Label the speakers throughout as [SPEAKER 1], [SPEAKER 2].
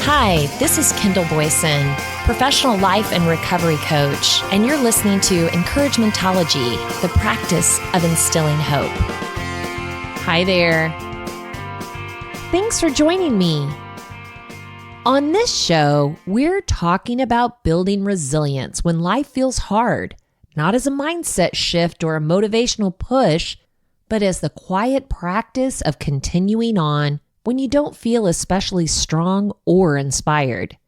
[SPEAKER 1] Hi, this is Kendall Boyson, professional life and recovery coach, and you're listening to Encouragementology, the practice of instilling hope. Hi there. Thanks for joining me. On this show, we're talking about building resilience when life feels hard, not as a mindset shift or a motivational push, but as the quiet practice of continuing on when you don't feel especially strong or inspired.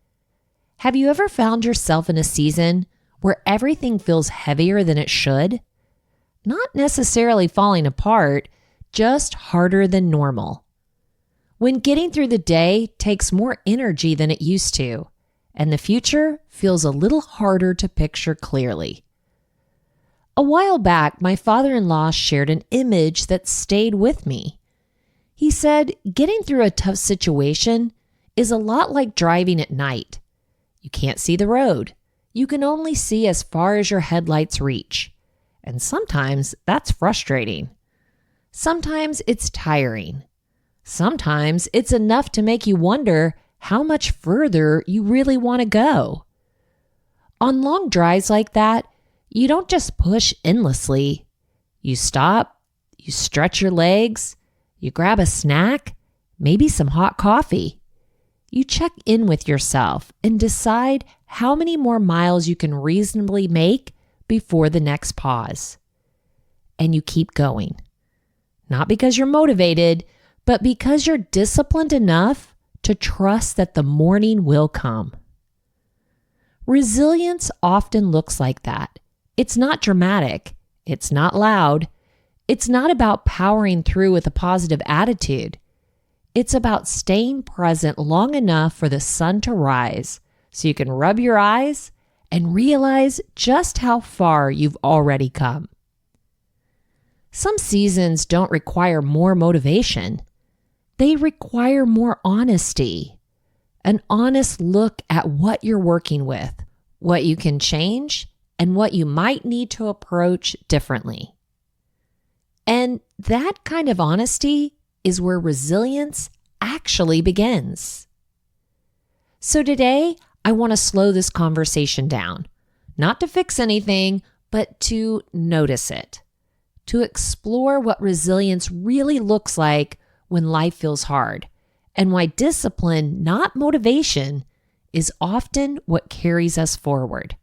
[SPEAKER 1] Have you ever found yourself in a season where everything feels heavier than it should? Not necessarily falling apart, just harder than normal. When getting through the day takes more energy than it used to, and the future feels a little harder to picture clearly. A while back, my father-in-law shared an image that stayed with me. He said, getting through a tough situation is a lot like driving at night. You can't see the road. You can only see as far as your headlights reach. And sometimes that's frustrating. Sometimes it's tiring. Sometimes it's enough to make you wonder how much further you really want to go. On long drives like that, you don't just push endlessly. You stop, you stretch your legs, you grab a snack, maybe some hot coffee. You check in with yourself and decide how many more miles you can reasonably make before the next pause. And you keep going. Not because you're motivated, but because you're disciplined enough to trust that the morning will come. Resilience often looks like that. It's not dramatic. It's not loud. It's not about powering through with a positive attitude. It's about staying present long enough for the sun to rise so you can rub your eyes and realize just how far you've already come. Some seasons don't require more motivation. They require more honesty, an honest look at what you're working with, what you can change, and what you might need to approach differently. And that kind of honesty is where resilience actually begins. So today, I want to slow this conversation down, not to fix anything, but to notice it, to explore what resilience really looks like when life feels hard, and why discipline, not motivation, is often what carries us forward.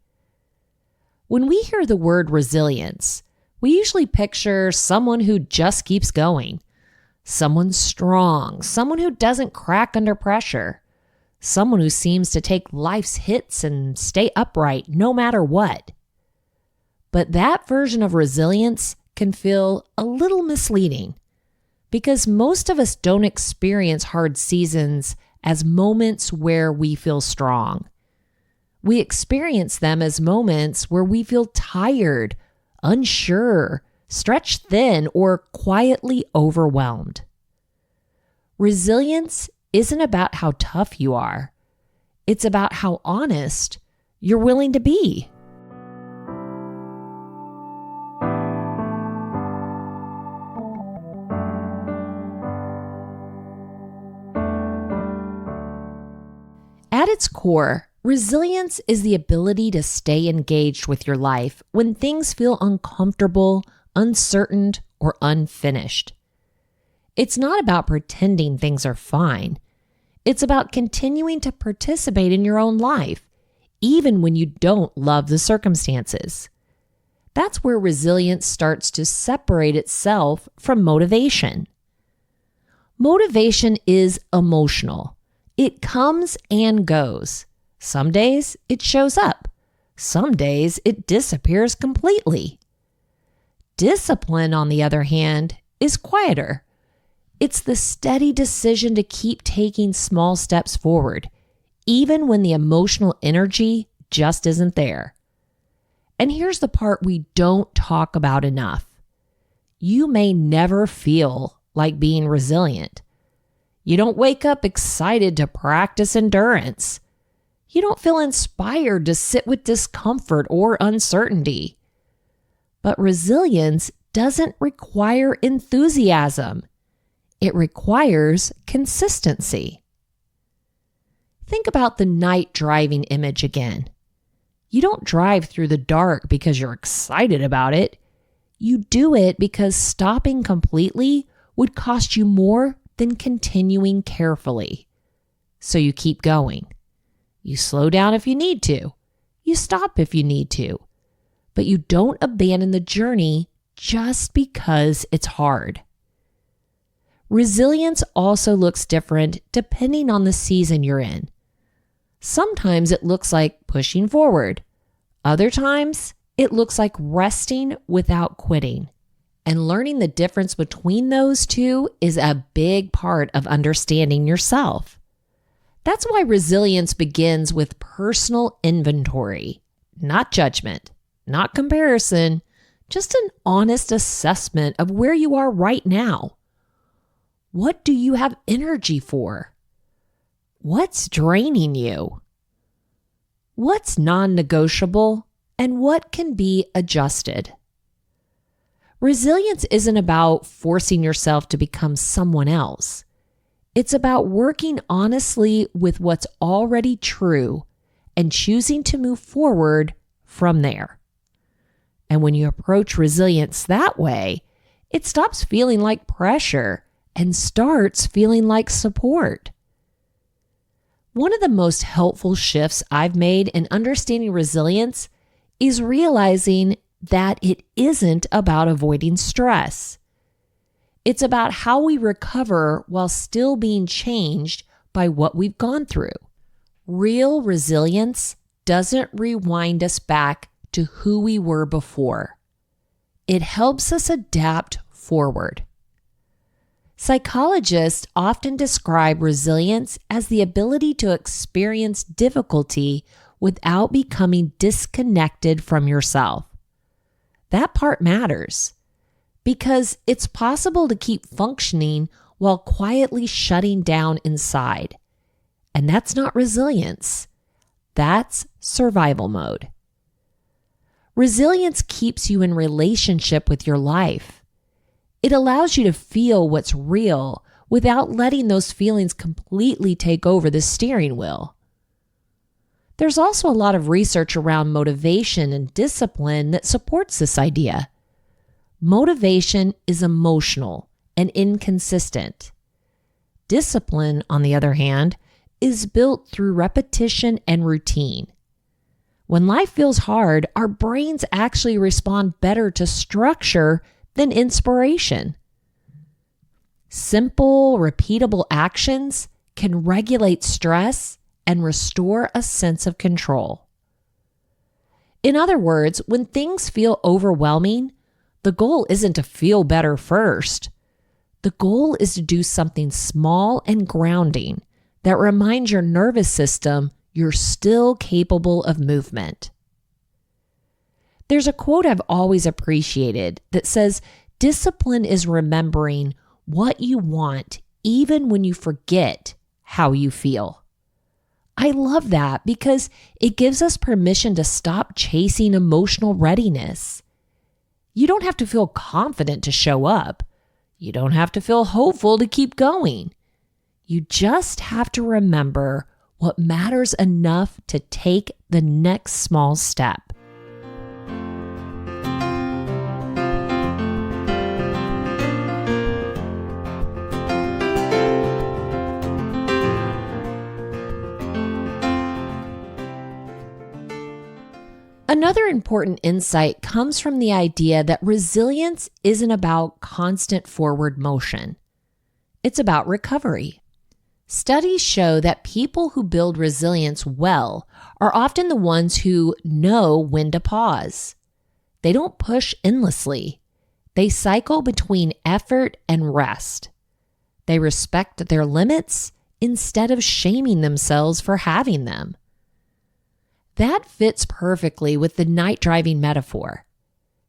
[SPEAKER 1] When we hear the word resilience, we usually picture someone who just keeps going, someone strong, someone who doesn't crack under pressure, someone who seems to take life's hits and stay upright no matter what. But that version of resilience can feel a little misleading because most of us don't experience hard seasons as moments where we feel strong. We experience them as moments where we feel tired, unsure, stretched thin, or quietly overwhelmed. Resilience isn't about how tough you are. It's about how honest you're willing to be. At its core, resilience is the ability to stay engaged with your life when things feel uncomfortable, uncertain, or unfinished. It's not about pretending things are fine. It's about continuing to participate in your own life, even when you don't love the circumstances. That's where resilience starts to separate itself from motivation. Motivation is emotional. It comes and goes. Some days it shows up. Some days it disappears completely. Discipline, on the other hand, is quieter. It's the steady decision to keep taking small steps forward, even when the emotional energy just isn't there. And here's the part we don't talk about enough. You may never feel like being resilient. You don't wake up excited to practice endurance. You don't feel inspired to sit with discomfort or uncertainty. But resilience doesn't require enthusiasm. It requires consistency. Think about the night driving image again. You don't drive through the dark because you're excited about it. You do it because stopping completely would cost you more than continuing carefully. So you keep going. You slow down if you need to. You stop if you need to. But you don't abandon the journey just because it's hard. Resilience also looks different depending on the season you're in. Sometimes it looks like pushing forward. Other times, it looks like resting without quitting. And learning the difference between those two is a big part of understanding yourself. That's why resilience begins with personal inventory, not judgment, not comparison, just an honest assessment of where you are right now. What do you have energy for? What's draining you? What's non-negotiable and what can be adjusted? Resilience isn't about forcing yourself to become someone else. It's about working honestly with what's already true and choosing to move forward from there. And when you approach resilience that way, it stops feeling like pressure and starts feeling like support. One of the most helpful shifts I've made in understanding resilience is realizing that it isn't about avoiding stress. It's about how we recover while still being changed by what we've gone through. Real resilience doesn't rewind us back to who we were before. It helps us adapt forward. Psychologists often describe resilience as the ability to experience difficulty without becoming disconnected from yourself. That part matters because it's possible to keep functioning while quietly shutting down inside. And that's not resilience. That's survival mode. Resilience keeps you in relationship with your life. It allows you to feel what's real without letting those feelings completely take over the steering wheel. There's also a lot of research around motivation and discipline that supports this idea. Motivation is emotional and inconsistent. Discipline, on the other hand, is built through repetition and routine. When life feels hard, our brains actually respond better to structure than inspiration. Simple, repeatable actions can regulate stress and restore a sense of control. In other words, when things feel overwhelming, the goal isn't to feel better first. The goal is to do something small and grounding that reminds your nervous system you're still capable of movement. There's a quote I've always appreciated that says, "Discipline is remembering what you want even when you forget how you feel." I love that because it gives us permission to stop chasing emotional readiness. You don't have to feel confident to show up. You don't have to feel hopeful to keep going. You just have to remember what matters enough to take the next small step. Another important insight comes from the idea that resilience isn't about constant forward motion. It's about recovery. Studies show that people who build resilience well are often the ones who know when to pause. They don't push endlessly. They cycle between effort and rest. They respect their limits instead of shaming themselves for having them. That fits perfectly with the night driving metaphor.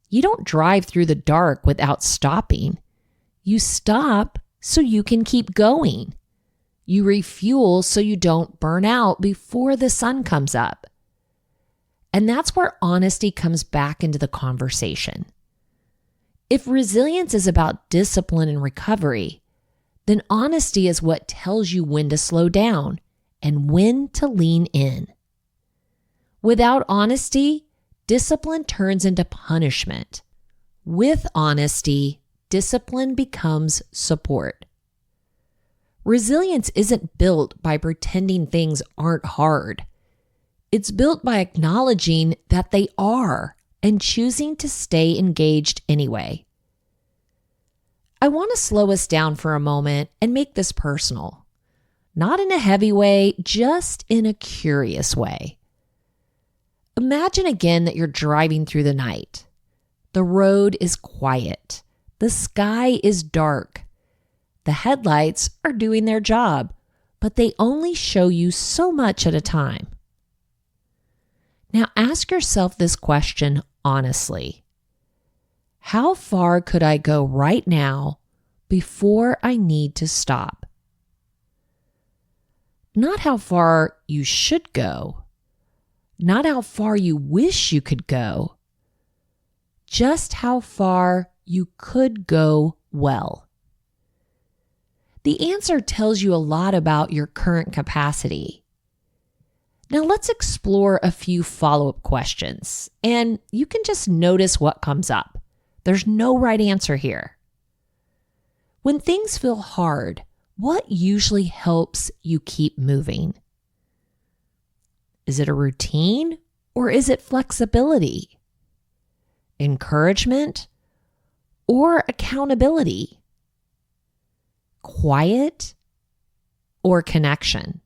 [SPEAKER 1] You don't drive through the dark without stopping. You stop so you can keep going. You refuel so you don't burn out before the sun comes up. And that's where honesty comes back into the conversation. If resilience is about discipline and recovery, then honesty is what tells you when to slow down and when to lean in. Without honesty, discipline turns into punishment. With honesty, discipline becomes support. Resilience isn't built by pretending things aren't hard. It's built by acknowledging that they are and choosing to stay engaged anyway. I want to slow us down for a moment and make this personal. Not in a heavy way, just in a curious way. Imagine again that you're driving through the night. The road is quiet. The sky is dark. The headlights are doing their job, but they only show you so much at a time. Now ask yourself this question honestly. How far could I go right now before I need to stop? Not how far you should go, not how far you wish you could go, just how far you could go well. The answer tells you a lot about your current capacity. Now let's explore a few follow-up questions, and you can just notice what comes up. There's no right answer here. When things feel hard, what usually helps you keep moving? Is it a routine or is it flexibility? Encouragement or accountability? Quiet or connection?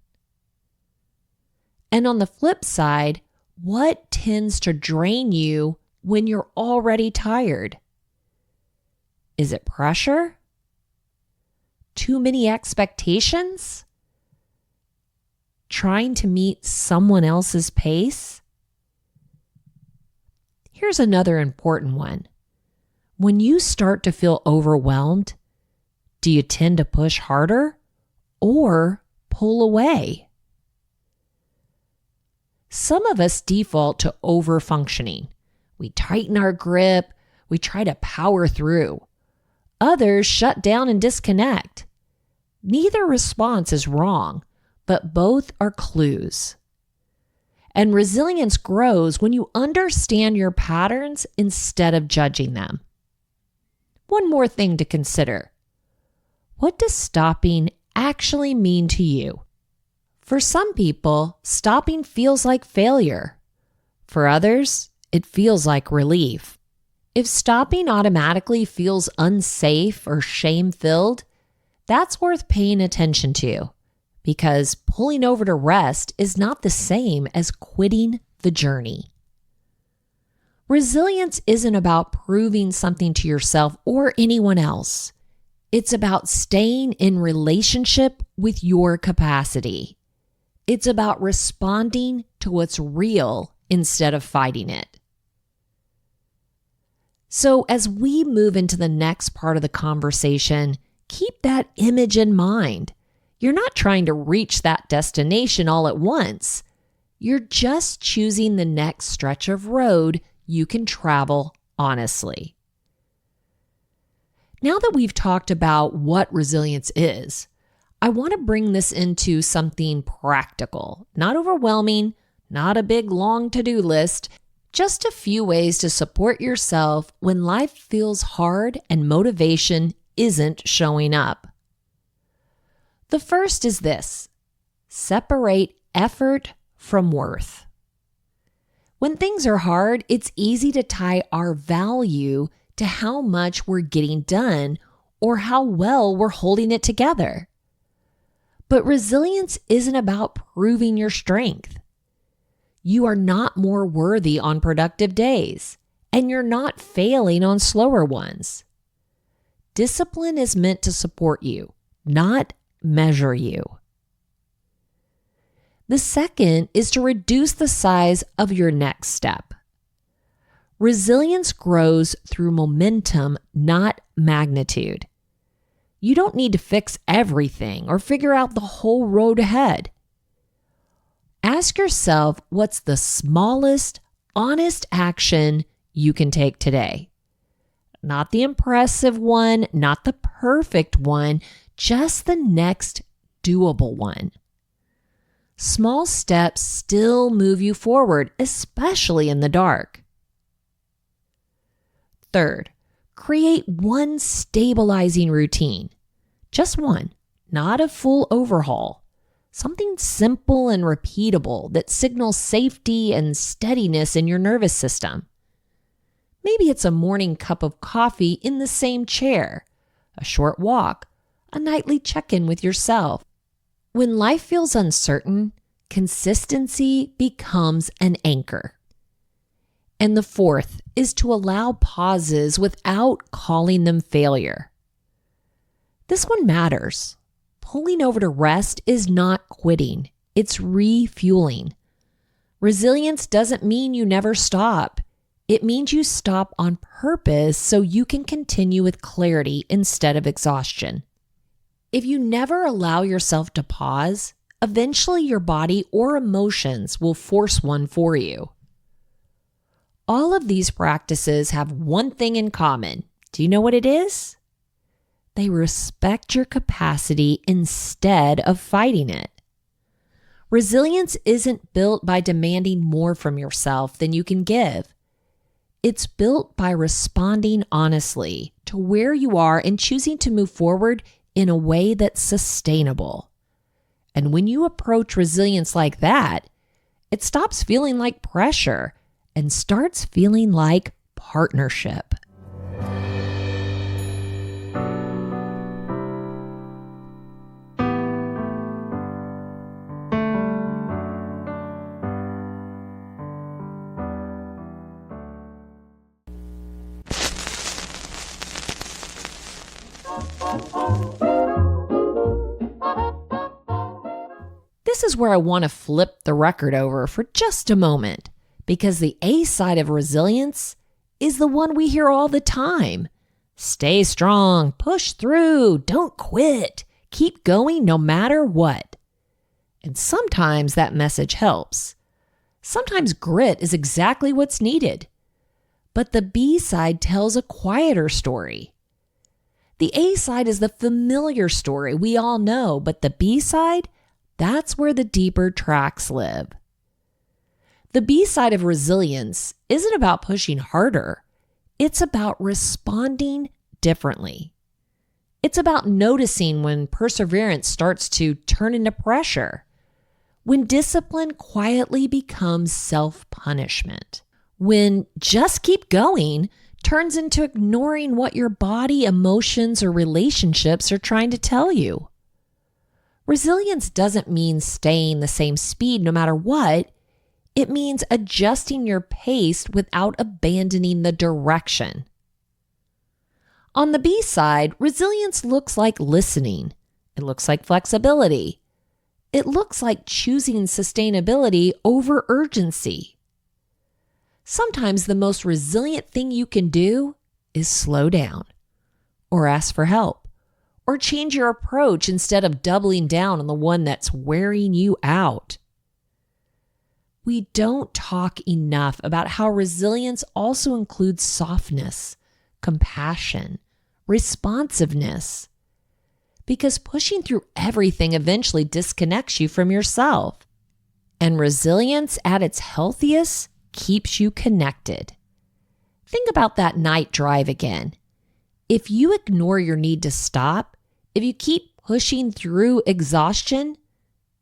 [SPEAKER 1] And on the flip side, what tends to drain you when you're already tired? Is it pressure? Too many expectations? Trying to meet someone else's pace? Here's another important one. When you start to feel overwhelmed, do you tend to push harder or pull away? Some of us default to over-functioning. We tighten our grip. We try to power through. Others shut down and disconnect. Neither response is wrong, but both are clues. And resilience grows when you understand your patterns instead of judging them. One more thing to consider. What does stopping actually mean to you? For some people, stopping feels like failure. For others, it feels like relief. If stopping automatically feels unsafe or shame-filled, that's worth paying attention to, because pulling over to rest is not the same as quitting the journey. Resilience isn't about proving something to yourself or anyone else. It's about staying in relationship with your capacity. It's about responding to what's real instead of fighting it. So as we move into the next part of the conversation, keep that image in mind. You're not trying to reach that destination all at once. You're just choosing the next stretch of road you can travel honestly. Now that we've talked about what resilience is, I want to bring this into something practical, not overwhelming, not a big long to-do list, just a few ways to support yourself when life feels hard and motivation isn't showing up. The first is this: separate effort from worth. When things are hard, it's easy to tie our value to how much we're getting done or how well we're holding it together. But resilience isn't about proving your strength. You are not more worthy on productive days, and you're not failing on slower ones. Discipline is meant to support you, not measure you. The second is to reduce the size of your next step. Resilience grows through momentum, not magnitude. You don't need to fix everything or figure out the whole road ahead. Ask yourself, what's the smallest, honest action you can take today? Not the impressive one, not the perfect one, just the next doable one. Small steps still move you forward, especially in the dark. Third, create one stabilizing routine. Just one, not a full overhaul. Something simple and repeatable that signals safety and steadiness in your nervous system. Maybe it's a morning cup of coffee in the same chair, a short walk, a nightly check-in with yourself. When life feels uncertain, consistency becomes an anchor. And the fourth is to allow pauses without calling them failure. This one matters. Pulling over to rest is not quitting. It's refueling. Resilience doesn't mean you never stop. It means you stop on purpose so you can continue with clarity instead of exhaustion. If you never allow yourself to pause, eventually your body or emotions will force one for you. All of these practices have one thing in common. Do you know what it is? They respect your capacity instead of fighting it. Resilience isn't built by demanding more from yourself than you can give. It's built by responding honestly to where you are and choosing to move forward in a way that's sustainable. And when you approach resilience like that, it stops feeling like pressure and starts feeling like partnership. This is where I want to flip the record over for just a moment, because the A side of resilience is the one we hear all the time. Stay strong, push through, don't quit, keep going no matter what. And sometimes that message helps. Sometimes grit is exactly what's needed. But the B side tells a quieter story. The A side is the familiar story we all know, but the B side, that's where the deeper tracks live. The B side of resilience isn't about pushing harder. It's about responding differently. It's about noticing when perseverance starts to turn into pressure, when discipline quietly becomes self-punishment, when just keep going turns into ignoring what your body, emotions, or relationships are trying to tell you. Resilience doesn't mean staying the same speed no matter what. It means adjusting your pace without abandoning the direction. On the B side, resilience looks like listening. It looks like flexibility. It looks like choosing sustainability over urgency. Sometimes the most resilient thing you can do is slow down, or ask for help, or change your approach instead of doubling down on the one that's wearing you out. We don't talk enough about how resilience also includes softness, compassion, responsiveness, because pushing through everything eventually disconnects you from yourself. And resilience at its healthiest keeps you connected. Think about that night drive again. If you ignore your need to stop, if you keep pushing through exhaustion,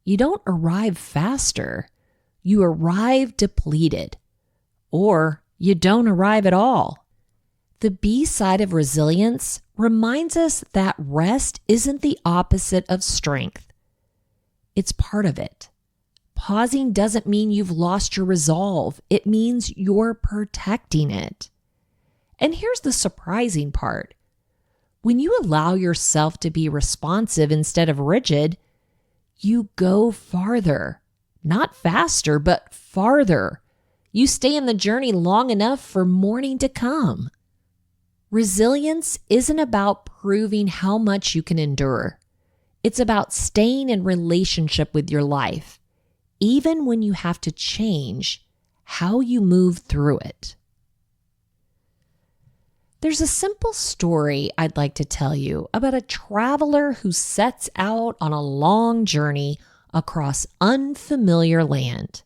[SPEAKER 1] you don't arrive faster. You arrive depleted, or you don't arrive at all. The B side of resilience reminds us that rest isn't the opposite of strength. It's part of it. Pausing doesn't mean you've lost your resolve. It means you're protecting it. And here's the surprising part. When you allow yourself to be responsive instead of rigid, you go farther. Not faster, but farther. You stay in the journey long enough for morning to come. Resilience isn't about proving how much you can endure. It's about staying in relationship with your life, even when you have to change how you move through it. There's a simple story I'd like to tell you about a traveler who sets out on a long journey across unfamiliar land.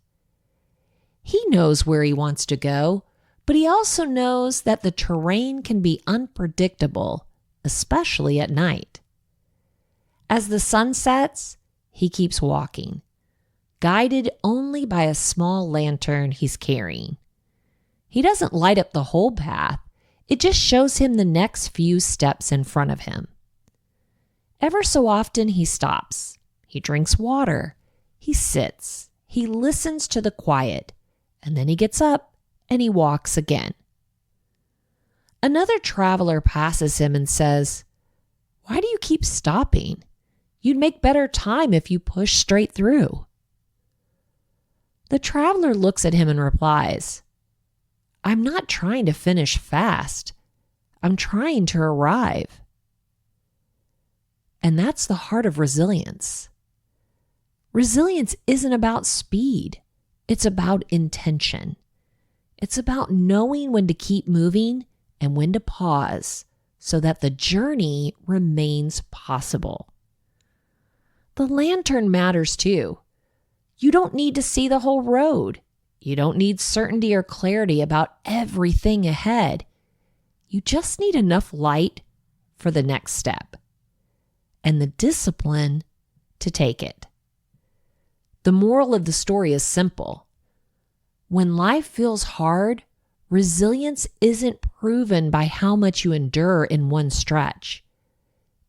[SPEAKER 1] He knows where he wants to go, but he also knows that the terrain can be unpredictable, especially at night. As the sun sets, he keeps walking, guided only by a small lantern he's carrying. He doesn't light up the whole path. It just shows him the next few steps in front of him. Ever so often he stops. He drinks water. He sits. He listens to the quiet. And then he gets up and he walks again. Another traveler passes him and says, "Why do you keep stopping? You'd make better time if you push straight through." The traveler looks at him and replies, "I'm not trying to finish fast. I'm trying to arrive." And that's the heart of resilience. Resilience isn't about speed. It's about intention. It's about knowing when to keep moving and when to pause so that the journey remains possible. The lantern matters too. You don't need to see the whole road. You don't need certainty or clarity about everything ahead. You just need enough light for the next step and the discipline to take it. The moral of the story is simple. When life feels hard, resilience isn't proven by how much you endure in one stretch.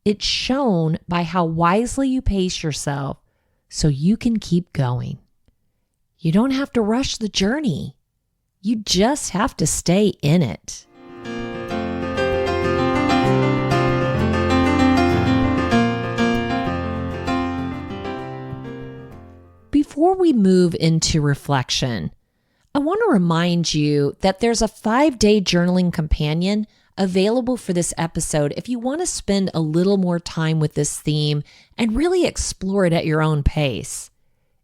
[SPEAKER 1] It's shown by how wisely you pace yourself so you can keep going. You don't have to rush the journey. You just have to stay in it. Before we move into reflection, I want to remind you that there's a 5-day journaling companion available for this episode if you want to spend a little more time with this theme and really explore it at your own pace.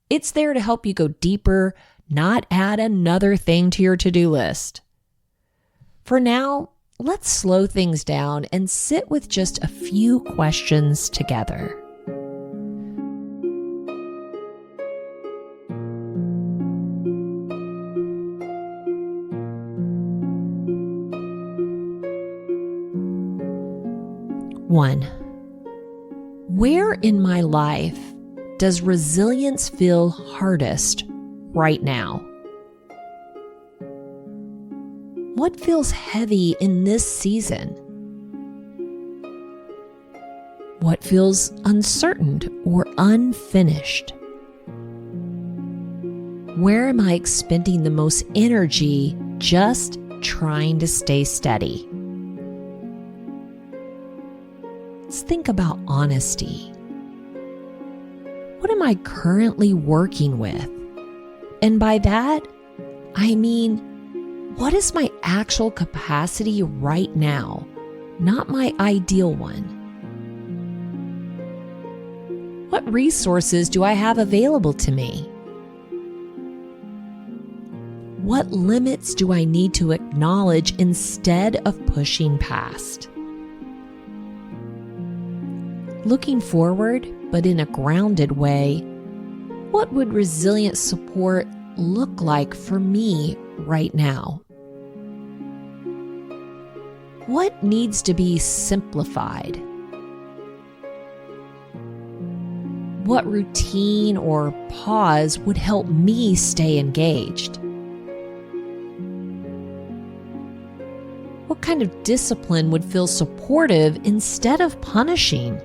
[SPEAKER 1] It's there to help you go deeper, not add another thing to your to-do list. For now, let's slow things down and sit with just a few questions together. One, where in my life does resilience feel hardest right now? What feels heavy in this season? What feels uncertain or unfinished? Where am I expending the most energy just trying to stay steady? Let's think about honesty. What am I currently working with? And by that, I mean, what is my actual capacity right now, not my ideal one? What resources do I have available to me? What limits do I need to acknowledge instead of pushing past? Looking forward, but in a grounded way, what would resilient support look like for me right now? What needs to be simplified? What routine or pause would help me stay engaged? What kind of discipline would feel supportive instead of punishing?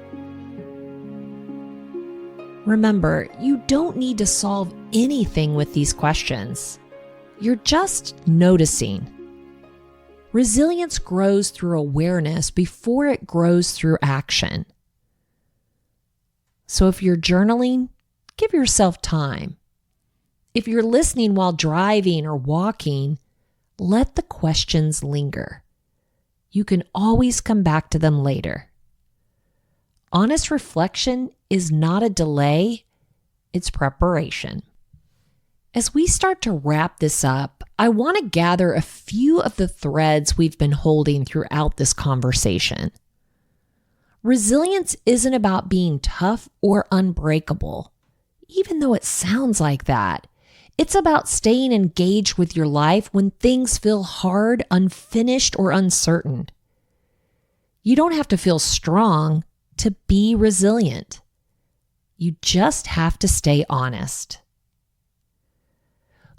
[SPEAKER 1] Remember, you don't need to solve anything with these questions. You're just noticing. Resilience grows through awareness before it grows through action. So if you're journaling, give yourself time. If you're listening while driving or walking, let the questions linger. You can always come back to them later. Honest reflection is not a delay, it's preparation. As we start to wrap this up, I want to gather a few of the threads we've been holding throughout this conversation. Resilience isn't about being tough or unbreakable. even though it sounds like that. It's about staying engaged with your life when things feel hard, unfinished, or uncertain. You don't have to feel strong to be resilient. You just have to stay honest.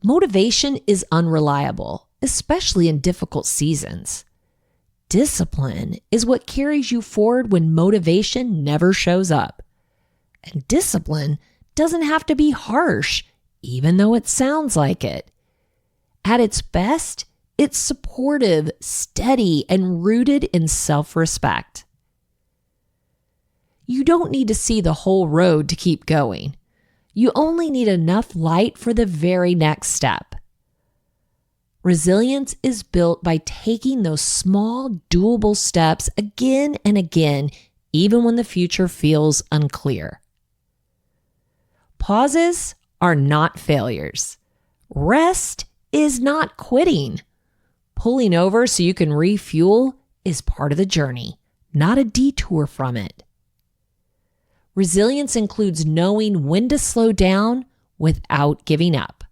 [SPEAKER 1] Motivation is unreliable, especially in difficult seasons. Discipline is what carries you forward when motivation never shows up. And discipline doesn't have to be harsh, even though it sounds like it. At its best, it's supportive, steady, and rooted in self-respect. You don't need to see the whole road to keep going. You only need enough light for the very next step. Resilience is built by taking those small, doable steps again and again, even when the future feels unclear. Pauses are not failures. Rest is not quitting. Pulling over so you can refuel is part of the journey, not a detour from it. Resilience includes knowing when to slow down without giving up.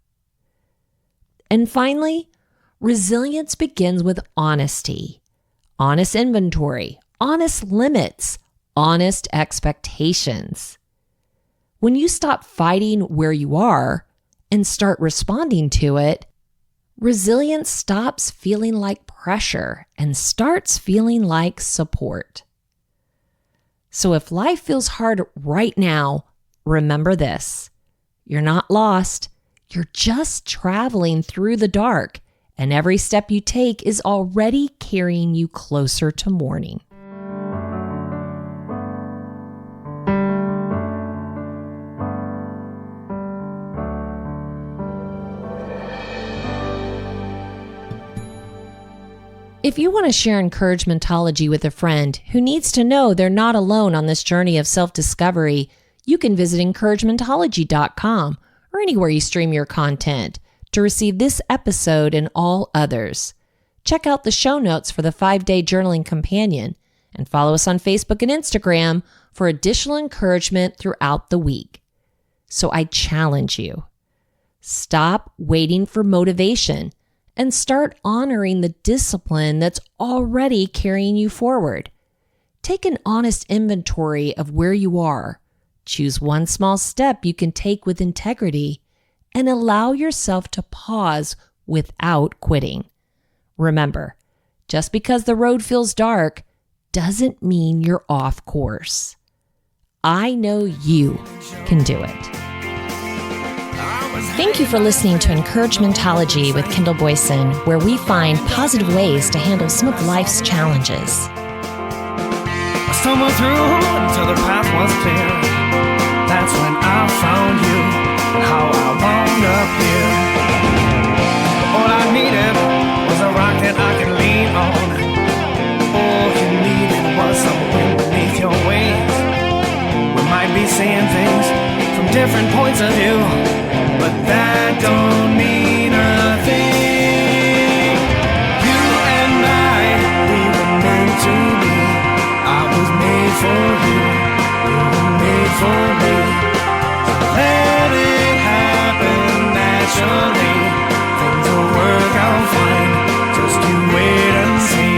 [SPEAKER 1] And finally, resilience begins with honesty, honest inventory, honest limits, honest expectations. When you stop fighting where you are and start responding to it, resilience stops feeling like pressure and starts feeling like support. So if life feels hard right now, remember this: you're not lost. You're just traveling through the dark, and every step you take is already carrying you closer to morning. If you want to share encouragementology with a friend who needs to know they're not alone on this journey of self-discovery, you can visit encouragementology.com or anywhere you stream your content to receive this episode and all others. Check out the show notes for the 5-day journaling companion and follow us on Facebook and Instagram for additional encouragement throughout the week. So I challenge you, stop waiting for motivation and start honoring the discipline that's already carrying you forward. Take an honest inventory of where you are. Choose one small step you can take with integrity and allow yourself to pause without quitting. Remember, just because the road feels dark doesn't mean you're off course. I know you can do it. Thank you for listening to Encouragementology with Kendall Boyson, where we find positive ways to handle some of life's challenges.
[SPEAKER 2] I stumbled through until the path was clear. That's when I found you and how I wound up here. All I needed was a rock that I could lean on. All you needed was some wind beneath your wings. We might be seeing things from different points of view, but that don't mean a thing. You and I, we were meant to be. I was made for you, you were made for me. So let it happen naturally. Things will work out fine, just you wait and see.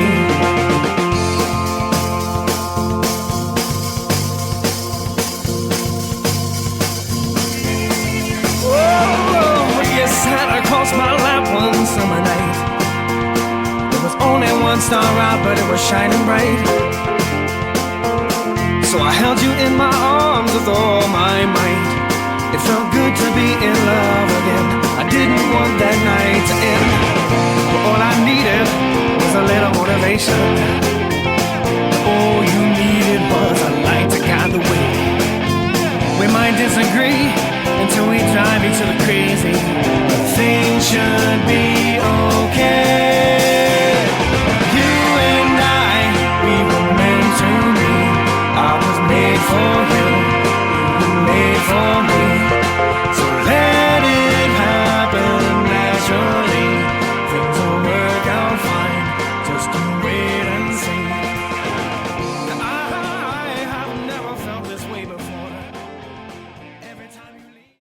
[SPEAKER 2] Sat across my lap one summer night. There was only one star out, but it was shining bright. So I held you in my arms with all my might. It felt good to be in love again. I didn't want that night to end, but all I needed was a little motivation. All you needed was a light to guide the way. We might disagree,